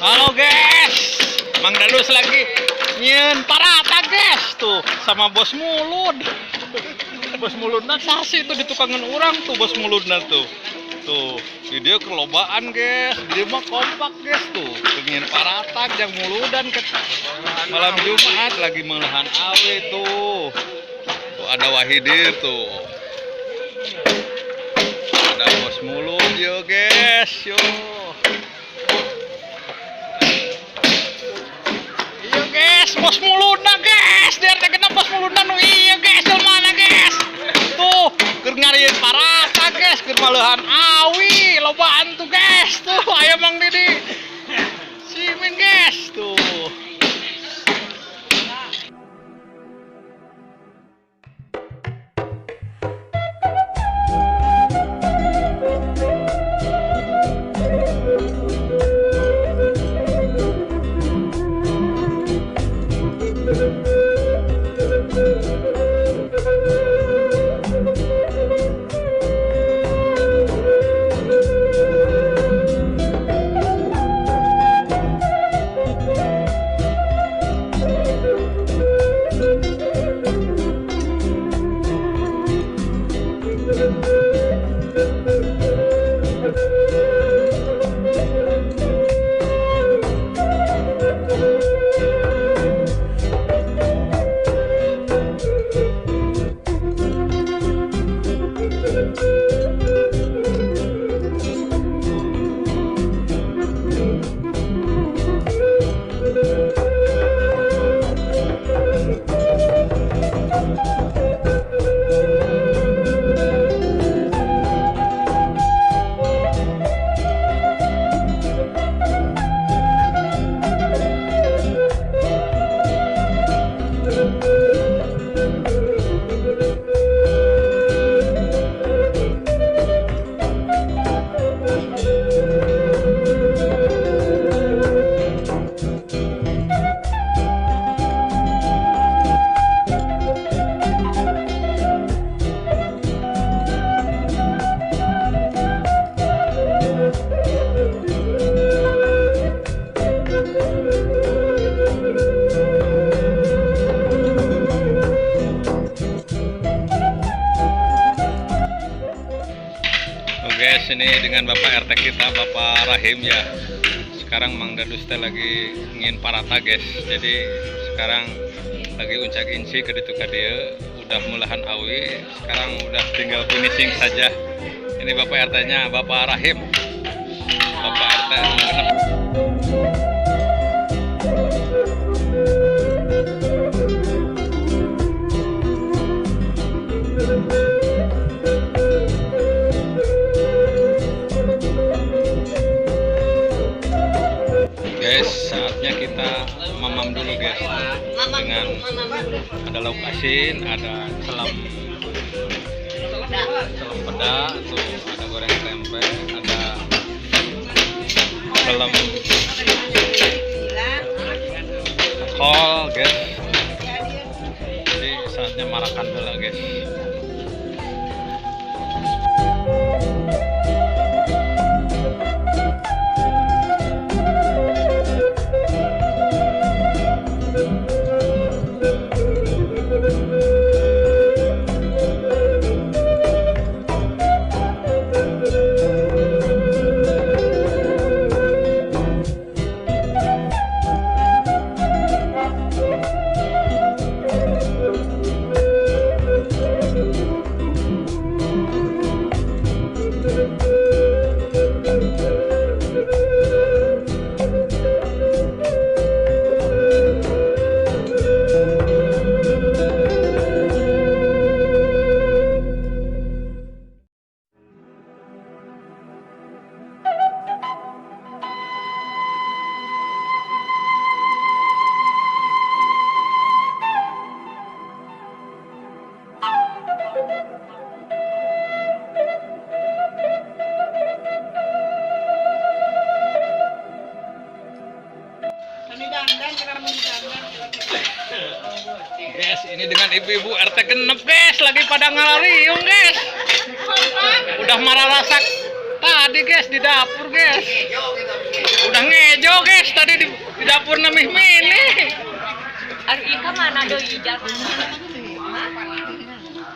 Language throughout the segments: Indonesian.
Halo guys, Mang Dadus lagi nyen parata guys tuh sama bos mulud. Bos muludna sasi tuh di tukangan orang tuh bos muludna tuh. Tuh, video kelobaan guys, dia mah kompak guys tuh. Nyen parata yang muludan ke malam Jumat lagi melahan awe tuh. Tuh ada Wahidir tuh. Ada bos mulud yo guys, yo. Bos muludna guys, dia kena bos muludna nu iya guys, mana guys? Tuh, keur ngarieuan parata guys, keur maleuhan awi, lobaan tuh guys. Tuh, aya Mang Didi. Simin guys tuh. Guys, ini dengan Bapak RT kita, Bapak Rahim ya. Sekarang Mang Dadus teh lagi ngin parata guys. Jadi sekarang lagi uncak inci ke ditu ka dieu, udah mulahan awi. Sekarang udah tinggal finishing saja. Ini Bapak RT-nya, Bapak Rahim. Bapak RT genep. Guys, saatnya kita mamam dulu guys dengan ada lauk asin, ada selam peda, tuh ada goreng tempe, ada selam kol guys. Jadi saatnya marakan dulu guys. Guys, ini dengan ibu-ibu RT genep guys, lagi pada ngalariung guys. Udah marah rasak tadi tadi guys di dapur guys. Udah ngejo guys tadi di dapur namih mini. Ari Ika mana doi ijal?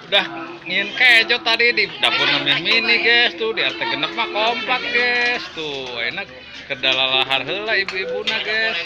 Udah ngin kejo tadi di dapur namih mini guys tuh di arte genep mah kompak guys tuh enak kedalalahar heula ibu-ibuna guys.